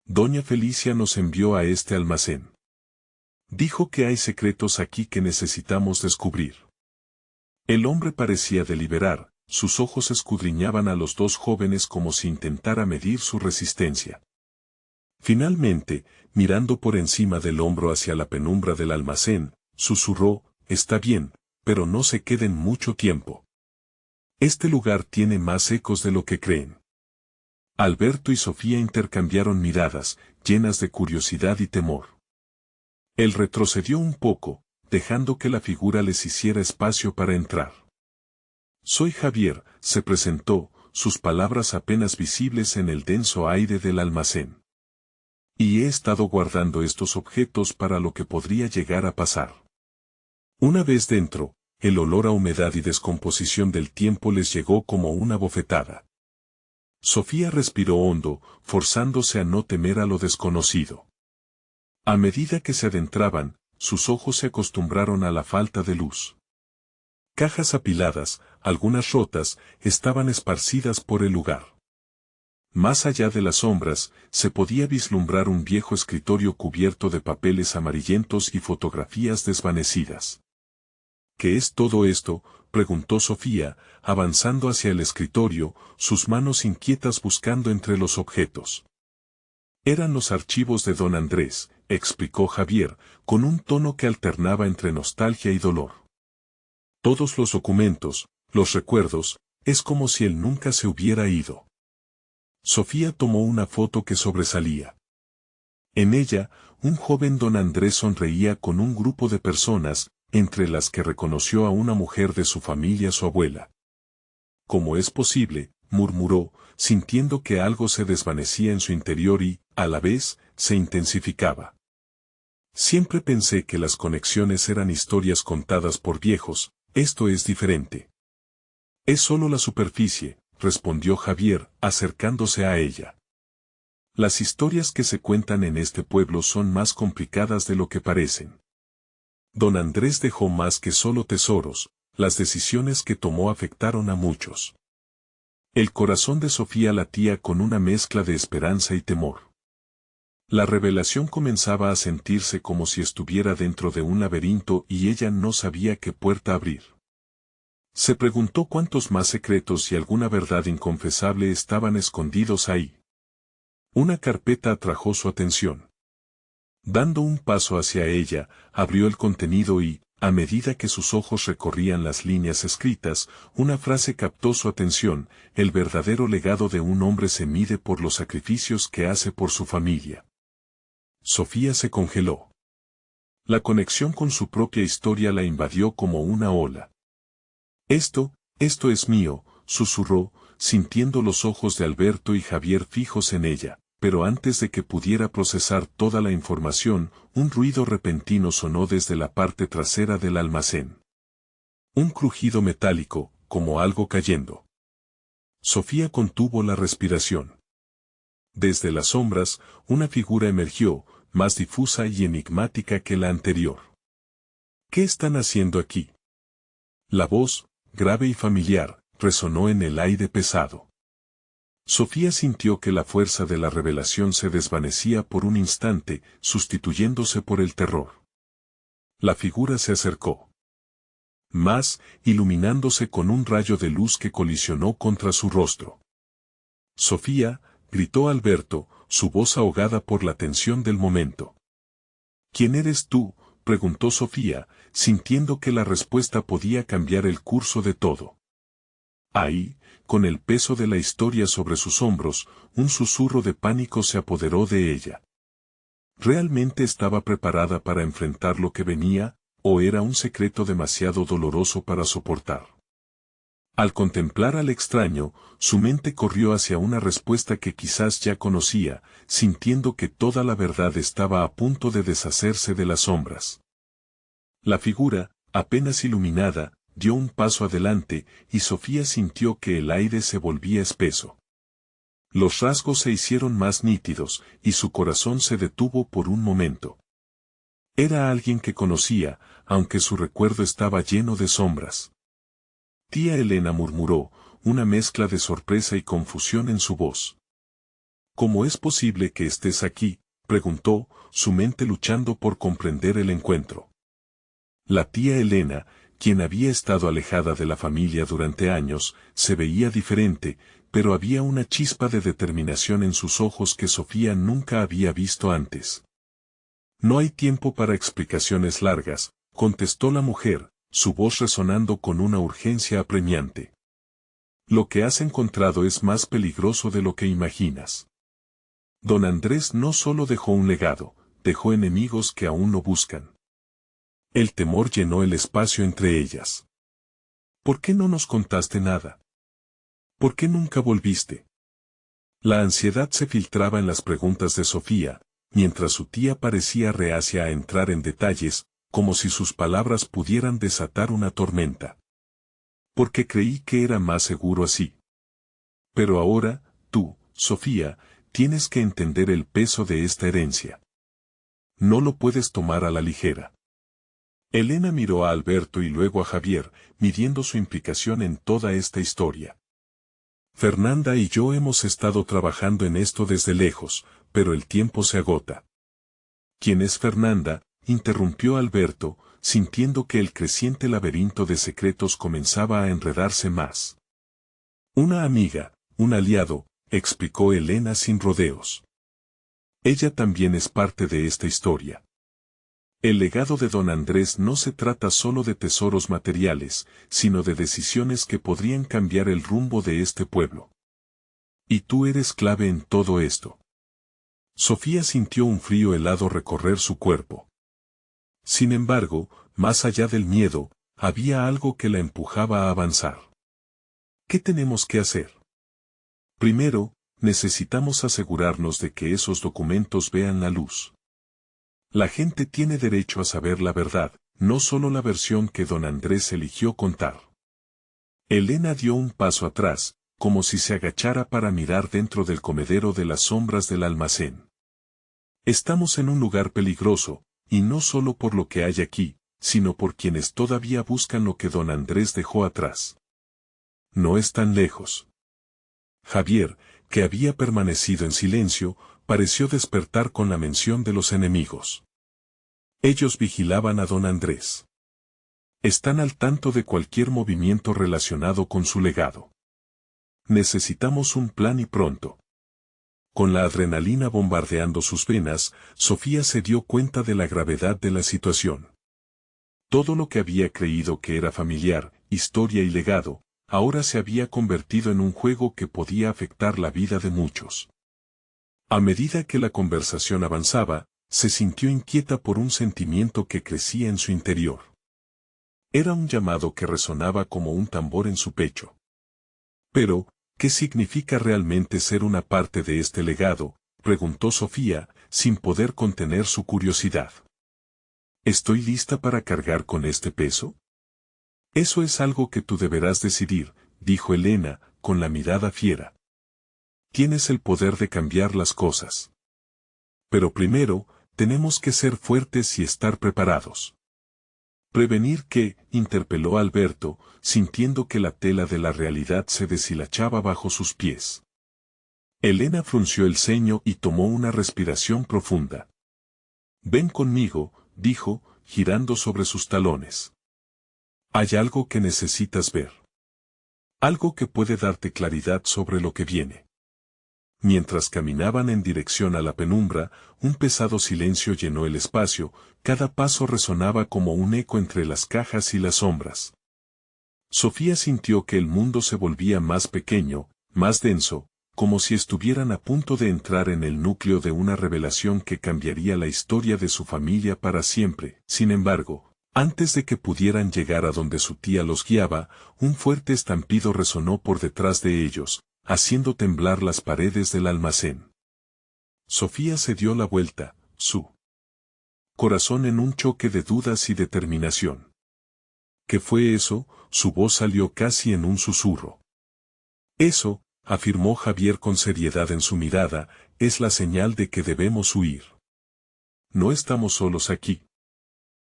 Doña Felicia nos envió a este almacén. Dijo que hay secretos aquí que necesitamos descubrir. El hombre parecía deliberar, sus ojos escudriñaban a los dos jóvenes como si intentara medir su resistencia. Finalmente, mirando por encima del hombro hacia la penumbra del almacén, susurró, está bien, pero no se queden mucho tiempo. Este lugar tiene más ecos de lo que creen. Alberto y Sofía intercambiaron miradas, llenas de curiosidad y temor. Él retrocedió un poco, dejando que la figura les hiciera espacio para entrar. Soy Javier, se presentó, sus palabras apenas visibles en el denso aire del almacén. Y he estado guardando estos objetos para lo que podría llegar a pasar. Una vez dentro, el olor a humedad y descomposición del tiempo les llegó como una bofetada. Sofía respiró hondo, forzándose a no temer a lo desconocido. A medida que se adentraban, sus ojos se acostumbraron a la falta de luz. Cajas apiladas, algunas rotas, estaban esparcidas por el lugar. Más allá de las sombras, se podía vislumbrar un viejo escritorio cubierto de papeles amarillentos y fotografías desvanecidas. ¿Qué es todo esto?, preguntó Sofía, avanzando hacia el escritorio, sus manos inquietas buscando entre los objetos. Eran los archivos de don Andrés, explicó Javier, con un tono que alternaba entre nostalgia y dolor. Todos los documentos, los recuerdos, es como si él nunca se hubiera ido. Sofía tomó una foto que sobresalía. En ella, un joven don Andrés sonreía con un grupo de personas, entre las que reconoció a una mujer de su familia, su abuela. ¿Cómo es posible?, murmuró, sintiendo que algo se desvanecía en su interior y, a la vez, se intensificaba. Siempre pensé que las conexiones eran historias contadas por viejos, esto es diferente. Es solo la superficie, respondió Javier, acercándose a ella. Las historias que se cuentan en este pueblo son más complicadas de lo que parecen. Don Andrés dejó más que solo tesoros, las decisiones que tomó afectaron a muchos. El corazón de Sofía latía con una mezcla de esperanza y temor. La revelación comenzaba a sentirse como si estuviera dentro de un laberinto y ella no sabía qué puerta abrir. Se preguntó cuántos más secretos y alguna verdad inconfesable estaban escondidos ahí. Una carpeta atrajo su atención. Dando un paso hacia ella, abrió el contenido y, a medida que sus ojos recorrían las líneas escritas, una frase captó su atención: el verdadero legado de un hombre se mide por los sacrificios que hace por su familia. Sofía se congeló. La conexión con su propia historia la invadió como una ola. Esto es mío, susurró, sintiendo los ojos de Alberto y Javier fijos en ella, pero antes de que pudiera procesar toda la información, un ruido repentino sonó desde la parte trasera del almacén. Un crujido metálico, como algo cayendo. Sofía contuvo la respiración. Desde las sombras, una figura emergió, más difusa y enigmática que la anterior. ¿Qué están haciendo aquí? La voz, grave y familiar, resonó en el aire pesado. Sofía sintió que la fuerza de la revelación se desvanecía por un instante, sustituyéndose por el terror. La figura se acercó. Más, iluminándose con un rayo de luz que colisionó contra su rostro. Sofía, gritó Alberto, su voz ahogada por la tensión del momento. ¿Quién eres tú?, preguntó Sofía, sintiendo que la respuesta podía cambiar el curso de todo. Ahí, con el peso de la historia sobre sus hombros, un susurro de pánico se apoderó de ella. ¿Realmente estaba preparada para enfrentar lo que venía, o era un secreto demasiado doloroso para soportar? Al contemplar al extraño, su mente corrió hacia una respuesta que quizás ya conocía, sintiendo que toda la verdad estaba a punto de deshacerse de las sombras. La figura, apenas iluminada, dio un paso adelante, y Sofía sintió que el aire se volvía espeso. Los rasgos se hicieron más nítidos, y su corazón se detuvo por un momento. Era alguien que conocía, aunque su recuerdo estaba lleno de sombras. Tía Elena murmuró, una mezcla de sorpresa y confusión en su voz. ¿Cómo es posible que estés aquí?, preguntó, su mente luchando por comprender el encuentro. La tía Elena, quien había estado alejada de la familia durante años, se veía diferente, pero había una chispa de determinación en sus ojos que Sofía nunca había visto antes. No hay tiempo para explicaciones largas, contestó la mujer, su voz resonando con una urgencia apremiante. Lo que has encontrado es más peligroso de lo que imaginas. Don Andrés no solo dejó un legado, dejó enemigos que aún lo buscan. El temor llenó el espacio entre ellas. ¿Por qué no nos contaste nada? ¿Por qué nunca volviste? La ansiedad se filtraba en las preguntas de Sofía, mientras su tía parecía reacia a entrar en detalles, como si sus palabras pudieran desatar una tormenta. Porque creí que era más seguro así. Pero ahora, tú, Sofía, tienes que entender el peso de esta herencia. No lo puedes tomar a la ligera. Elena miró a Alberto y luego a Javier, midiendo su implicación en toda esta historia. Fernanda y yo hemos estado trabajando en esto desde lejos, pero el tiempo se agota. ¿Quién es Fernanda?, interrumpió Alberto, sintiendo que el creciente laberinto de secretos comenzaba a enredarse más. Una amiga, un aliado, explicó Elena sin rodeos. Ella también es parte de esta historia. El legado de don Andrés no se trata solo de tesoros materiales, sino de decisiones que podrían cambiar el rumbo de este pueblo. Y tú eres clave en todo esto. Sofía sintió un frío helado recorrer su cuerpo. Sin embargo, más allá del miedo, había algo que la empujaba a avanzar. ¿Qué tenemos que hacer? Primero, necesitamos asegurarnos de que esos documentos vean la luz. La gente tiene derecho a saber la verdad, no solo la versión que don Andrés eligió contar. Elena dio un paso atrás, como si se agachara para mirar dentro del comedero de las sombras del almacén. Estamos en un lugar peligroso, y no solo por lo que hay aquí, sino por quienes todavía buscan lo que don Andrés dejó atrás. No es tan lejos. Javier, que había permanecido en silencio, pareció despertar con la mención de los enemigos. Ellos vigilaban a don Andrés. Están al tanto de cualquier movimiento relacionado con su legado. Necesitamos un plan y pronto. Con la adrenalina bombardeando sus venas, Sofía se dio cuenta de la gravedad de la situación. Todo lo que había creído que era familiar, historia y legado, ahora se había convertido en un juego que podía afectar la vida de muchos. A medida que la conversación avanzaba, se sintió inquieta por un sentimiento que crecía en su interior. Era un llamado que resonaba como un tambor en su pecho. Pero, ¿qué significa realmente ser una parte de este legado?, preguntó Sofía, sin poder contener su curiosidad. ¿Estoy lista para cargar con este peso? Eso es algo que tú deberás decidir, dijo Elena, con la mirada fiera. Tienes el poder de cambiar las cosas. Pero primero, tenemos que ser fuertes y estar preparados. Prevenir qué, interpeló Alberto, sintiendo que la tela de la realidad se deshilachaba bajo sus pies. Elena frunció el ceño y tomó una respiración profunda. Ven conmigo, dijo, girando sobre sus talones. Hay algo que necesitas ver. Algo que puede darte claridad sobre lo que viene. Mientras caminaban en dirección a la penumbra, un pesado silencio llenó el espacio, cada paso resonaba como un eco entre las cajas y las sombras. Sofía sintió que el mundo se volvía más pequeño, más denso, como si estuvieran a punto de entrar en el núcleo de una revelación que cambiaría la historia de su familia para siempre. Sin embargo, antes de que pudieran llegar a donde su tía los guiaba, un fuerte estampido resonó por detrás de ellos, haciendo temblar las paredes del almacén. Sofía se dio la vuelta, su corazón en un choque de dudas y determinación. ¿Qué fue eso? Su voz salió casi en un susurro. Eso, afirmó Javier con seriedad en su mirada, es la señal de que debemos huir. No estamos solos aquí.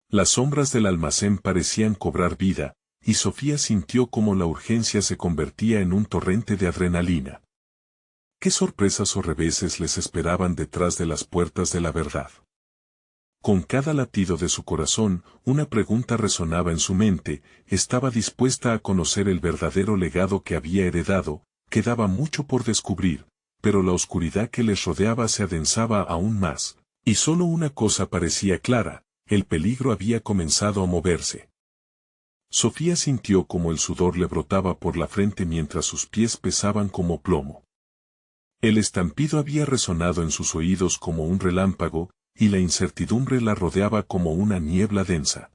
Las sombras del almacén parecían cobrar vida, y Sofía sintió como la urgencia se convertía en un torrente de adrenalina. ¿Qué sorpresas o reveses les esperaban detrás de las puertas de la verdad? Con cada latido de su corazón, una pregunta resonaba en su mente, estaba dispuesta a conocer el verdadero legado que había heredado, quedaba mucho por descubrir, pero la oscuridad que les rodeaba se adensaba aún más, y solo una cosa parecía clara, el peligro había comenzado a moverse. Sofía sintió como el sudor le brotaba por la frente mientras sus pies pesaban como plomo. El estampido había resonado en sus oídos como un relámpago, y la incertidumbre la rodeaba como una niebla densa.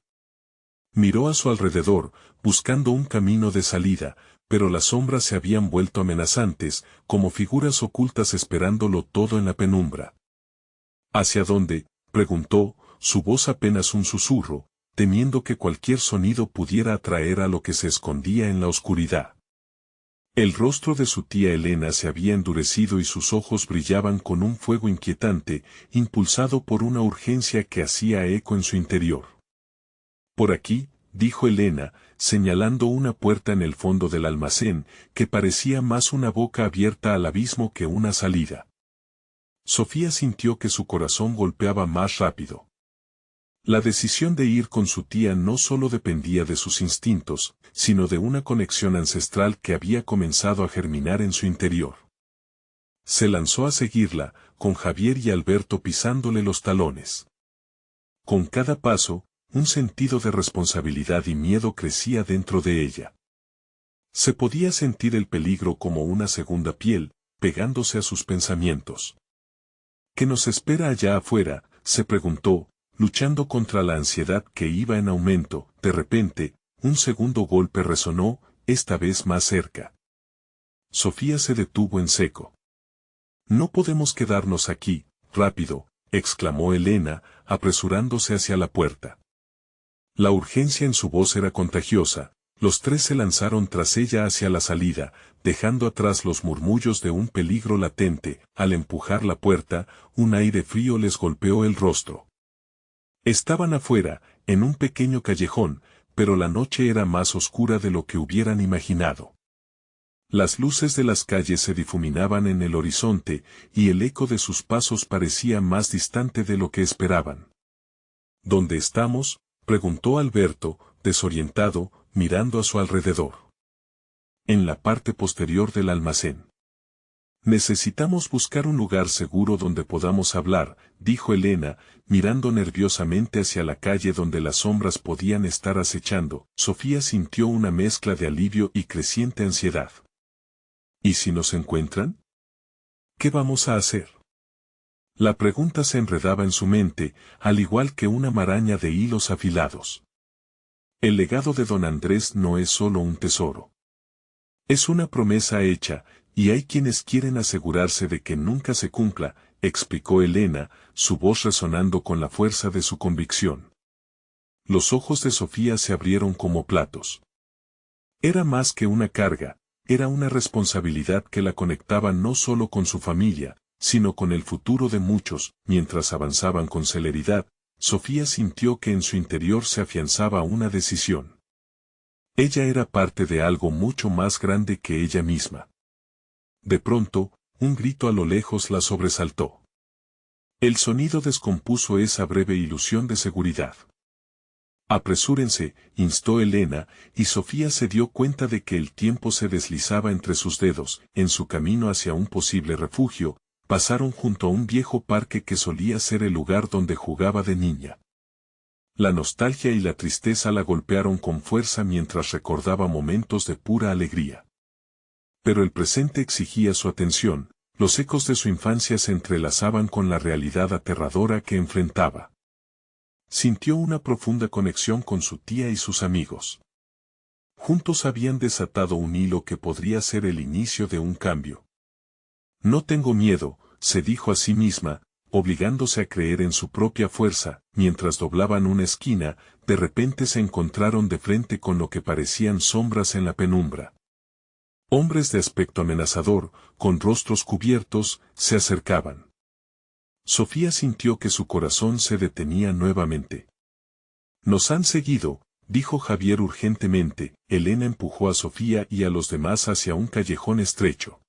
Miró a su alrededor, buscando un camino de salida, pero las sombras se habían vuelto amenazantes, como figuras ocultas esperándolo todo en la penumbra. ¿Hacia dónde?, preguntó, su voz apenas un susurro, temiendo que cualquier sonido pudiera atraer a lo que se escondía en la oscuridad. El rostro de su tía Elena se había endurecido y sus ojos brillaban con un fuego inquietante, impulsado por una urgencia que hacía eco en su interior. Por aquí, dijo Elena, señalando una puerta en el fondo del almacén, que parecía más una boca abierta al abismo que una salida. Sofía sintió que su corazón golpeaba más rápido. La decisión de ir con su tía no solo dependía de sus instintos, sino de una conexión ancestral que había comenzado a germinar en su interior. Se lanzó a seguirla, con Javier y Alberto pisándole los talones. Con cada paso, un sentido de responsabilidad y miedo crecía dentro de ella. Se podía sentir el peligro como una segunda piel, pegándose a sus pensamientos. ¿Qué nos espera allá afuera?, se preguntó, luchando contra la ansiedad que iba en aumento. De repente, un segundo golpe resonó, esta vez más cerca. Sofía se detuvo en seco. No podemos quedarnos aquí, rápido, exclamó Elena, apresurándose hacia la puerta. La urgencia en su voz era contagiosa, los tres se lanzaron tras ella hacia la salida, dejando atrás los murmullos de un peligro latente. Al empujar la puerta, un aire frío les golpeó el rostro. Estaban afuera, en un pequeño callejón, pero la noche era más oscura de lo que hubieran imaginado. Las luces de las calles se difuminaban en el horizonte, y el eco de sus pasos parecía más distante de lo que esperaban. ¿Dónde estamos?, preguntó Alberto, desorientado, mirando a su alrededor. En la parte posterior del almacén. Necesitamos buscar un lugar seguro donde podamos hablar, dijo Elena, mirando nerviosamente hacia la calle donde las sombras podían estar acechando. Sofía sintió una mezcla de alivio y creciente ansiedad. ¿Y si nos encuentran? ¿Qué vamos a hacer? La pregunta se enredaba en su mente, al igual que una maraña de hilos afilados. El legado de don Andrés no es solo un tesoro. Es una promesa hecha, y hay quienes quieren asegurarse de que nunca se cumpla, explicó Elena, su voz resonando con la fuerza de su convicción. Los ojos de Sofía se abrieron como platos. Era más que una carga, era una responsabilidad que la conectaba no solo con su familia, sino con el futuro de muchos. Mientras avanzaban con celeridad, Sofía sintió que en su interior se afianzaba una decisión. Ella era parte de algo mucho más grande que ella misma. De pronto, un grito a lo lejos la sobresaltó. El sonido descompuso esa breve ilusión de seguridad. Apresúrense, instó Elena, y Sofía se dio cuenta de que el tiempo se deslizaba entre sus dedos. En su camino hacia un posible refugio, pasaron junto a un viejo parque que solía ser el lugar donde jugaba de niña. La nostalgia y la tristeza la golpearon con fuerza mientras recordaba momentos de pura alegría. Pero el presente exigía su atención, los ecos de su infancia se entrelazaban con la realidad aterradora que enfrentaba. Sintió una profunda conexión con su tía y sus amigos. Juntos habían desatado un hilo que podría ser el inicio de un cambio. No tengo miedo, se dijo a sí misma, obligándose a creer en su propia fuerza. Mientras doblaban una esquina, de repente se encontraron de frente con lo que parecían sombras en la penumbra. Hombres de aspecto amenazador, con rostros cubiertos, se acercaban. Sofía sintió que su corazón se detenía nuevamente. «Nos han seguido», dijo Javier urgentemente. Elena empujó a Sofía y a los demás hacia un callejón estrecho.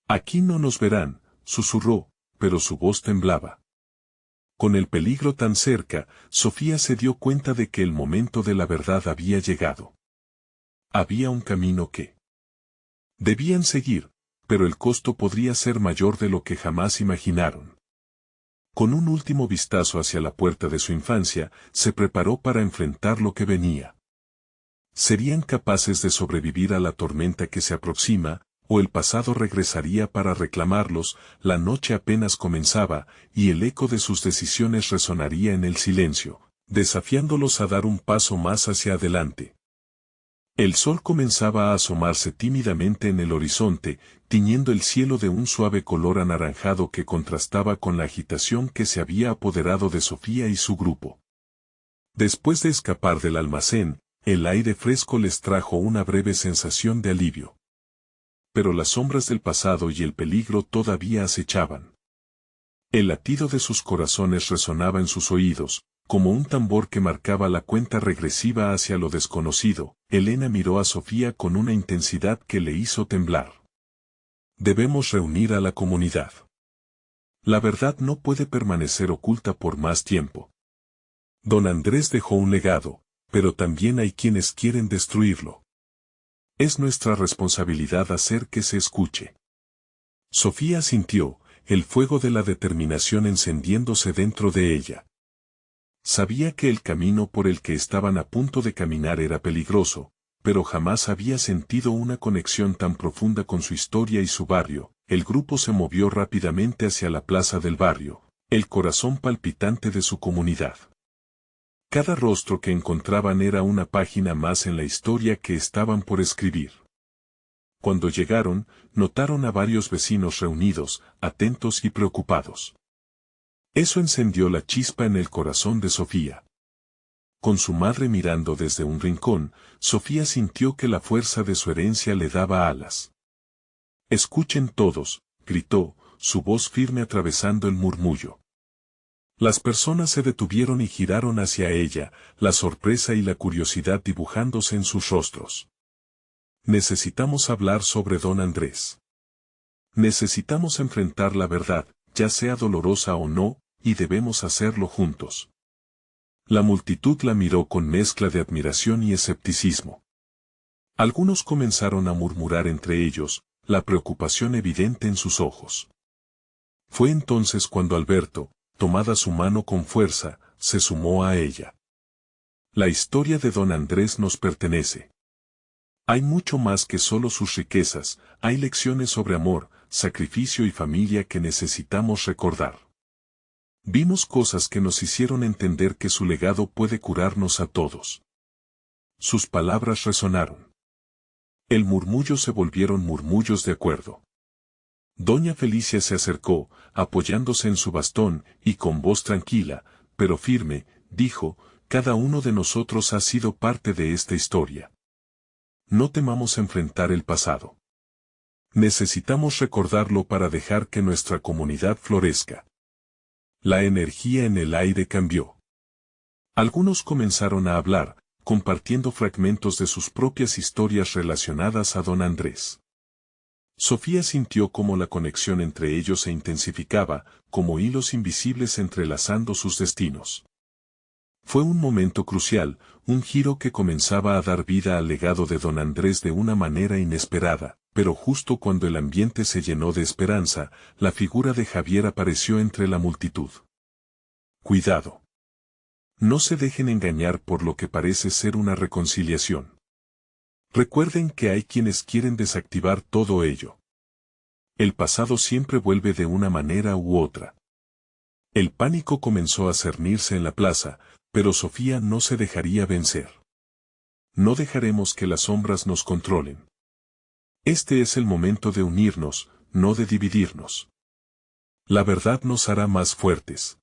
«Aquí no nos verán», susurró, pero su voz temblaba. Con el peligro tan cerca, Sofía se dio cuenta de que el momento de la verdad había llegado. Había un camino que debían seguir, pero el costo podría ser mayor de lo que jamás imaginaron. Con un último vistazo hacia la puerta de su infancia, se preparó para enfrentar lo que venía. ¿Serían capaces de sobrevivir a la tormenta que se aproxima, o el pasado regresaría para reclamarlos? La noche apenas comenzaba, y el eco de sus decisiones resonaría en el silencio, desafiándolos a dar un paso más hacia adelante. El sol comenzaba a asomarse tímidamente en el horizonte, tiñendo el cielo de un suave color anaranjado que contrastaba con la agitación que se había apoderado de Sofía y su grupo. Después de escapar del almacén, el aire fresco les trajo una breve sensación de alivio. Pero las sombras del pasado y el peligro todavía acechaban. El latido de sus corazones resonaba en sus oídos, como un tambor que marcaba la cuenta regresiva hacia lo desconocido. Elena miró a Sofía con una intensidad que le hizo temblar. Debemos reunir a la comunidad. La verdad no puede permanecer oculta por más tiempo. Don Andrés dejó un legado, pero también hay quienes quieren destruirlo. Es nuestra responsabilidad hacer que se escuche. Sofía sintió el fuego de la determinación encendiéndose dentro de ella. Sabía que el camino por el que estaban a punto de caminar era peligroso, pero jamás había sentido una conexión tan profunda con su historia y su barrio. El grupo se movió rápidamente hacia la plaza del barrio, el corazón palpitante de su comunidad. Cada rostro que encontraban era una página más en la historia que estaban por escribir. Cuando llegaron, notaron a varios vecinos reunidos, atentos y preocupados. Eso encendió la chispa en el corazón de Sofía. Con su madre mirando desde un rincón, Sofía sintió que la fuerza de su herencia le daba alas. «Escuchen todos», gritó, su voz firme atravesando el murmullo. Las personas se detuvieron y giraron hacia ella, la sorpresa y la curiosidad dibujándose en sus rostros. «Necesitamos hablar sobre don Andrés. Necesitamos enfrentar la verdad, ya sea dolorosa o no, y debemos hacerlo juntos». La multitud la miró con mezcla de admiración y escepticismo. Algunos comenzaron a murmurar entre ellos, la preocupación evidente en sus ojos. Fue entonces cuando Alberto, tomada su mano con fuerza, se sumó a ella. «La historia de don Andrés nos pertenece. Hay mucho más que solo sus riquezas, hay lecciones sobre amor, sacrificio y familia que necesitamos recordar. Vimos cosas que nos hicieron entender que su legado puede curarnos a todos». Sus palabras resonaron. El murmullo se volvieron murmullos de acuerdo. Doña Felicia se acercó, apoyándose en su bastón, y con voz tranquila, pero firme, dijo: «Cada uno de nosotros ha sido parte de esta historia. No temamos enfrentar el pasado. Necesitamos recordarlo para dejar que nuestra comunidad florezca». La energía en el aire cambió. Algunos comenzaron a hablar, compartiendo fragmentos de sus propias historias relacionadas a don Andrés. Sofía sintió cómo la conexión entre ellos se intensificaba, como hilos invisibles entrelazando sus destinos. Fue un momento crucial, un giro que comenzaba a dar vida al legado de don Andrés de una manera inesperada, pero justo cuando el ambiente se llenó de esperanza, la figura de Javier apareció entre la multitud. Cuidado. No se dejen engañar por lo que parece ser una reconciliación. Recuerden que hay quienes quieren desactivar todo ello. El pasado siempre vuelve de una manera u otra. El pánico comenzó a cernirse en la plaza, pero Sofía no se dejaría vencer. No dejaremos que las sombras nos controlen. Este es el momento de unirnos, no de dividirnos. La verdad nos hará más fuertes.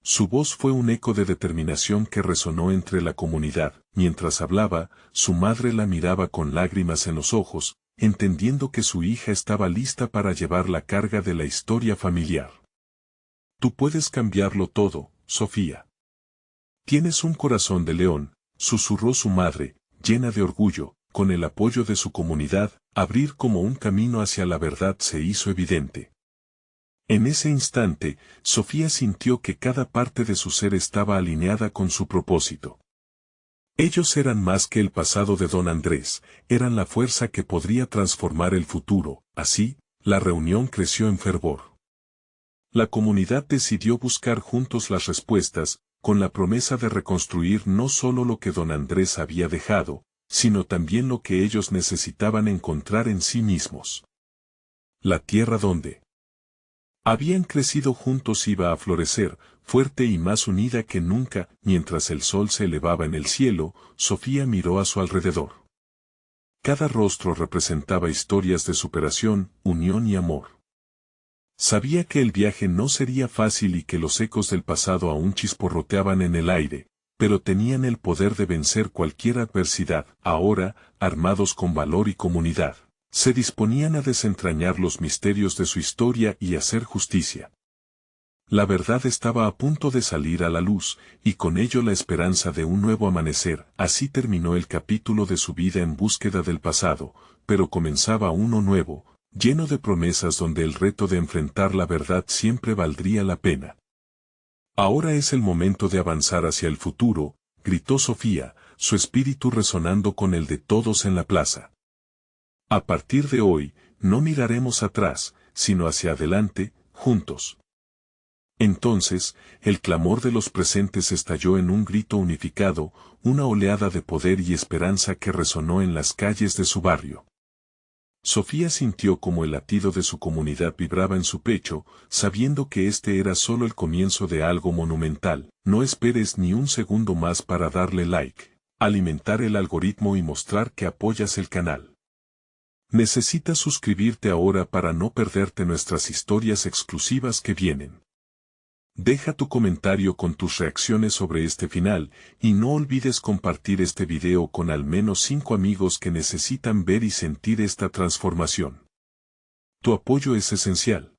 Su voz fue un eco de determinación que resonó entre la comunidad. Mientras hablaba, su madre la miraba con lágrimas en los ojos, entendiendo que su hija estaba lista para llevar la carga de la historia familiar. Tú puedes cambiarlo todo, Sofía. Tienes un corazón de león, susurró su madre, llena de orgullo. Con el apoyo de su comunidad, abrir como un camino hacia la verdad se hizo evidente. En ese instante, Sofía sintió que cada parte de su ser estaba alineada con su propósito. Ellos eran más que el pasado de don Andrés, eran la fuerza que podría transformar el futuro. Así, la reunión creció en fervor. La comunidad decidió buscar juntos las respuestas, con la promesa de reconstruir no solo lo que don Andrés había dejado, sino también lo que ellos necesitaban encontrar en sí mismos. La tierra donde habían crecido juntos iba a florecer, fuerte y más unida que nunca. Mientras el sol se elevaba en el cielo, Sofía miró a su alrededor. Cada rostro representaba historias de superación, unión y amor. Sabía que el viaje no sería fácil y que los ecos del pasado aún chisporroteaban en el aire, pero tenían el poder de vencer cualquier adversidad. Ahora, armados con valor y comunidad, se disponían a desentrañar los misterios de su historia y hacer justicia. La verdad estaba a punto de salir a la luz, y con ello la esperanza de un nuevo amanecer. Así terminó el capítulo de su vida en búsqueda del pasado, pero comenzaba uno nuevo, lleno de promesas donde el reto de enfrentar la verdad siempre valdría la pena. Ahora es el momento de avanzar hacia el futuro, gritó Sofía, su espíritu resonando con el de todos en la plaza. A partir de hoy, no miraremos atrás, sino hacia adelante, juntos. Entonces, el clamor de los presentes estalló en un grito unificado, una oleada de poder y esperanza que resonó en las calles de su barrio. Sofía sintió como el latido de su comunidad vibraba en su pecho, sabiendo que este era solo el comienzo de algo monumental. No esperes ni un segundo más para darle like, alimentar el algoritmo y mostrar que apoyas el canal. Necesitas suscribirte ahora para no perderte nuestras historias exclusivas que vienen. Deja tu comentario con tus reacciones sobre este final, y no olvides compartir este video con al menos 5 amigos que necesitan ver y sentir esta transformación. Tu apoyo es esencial.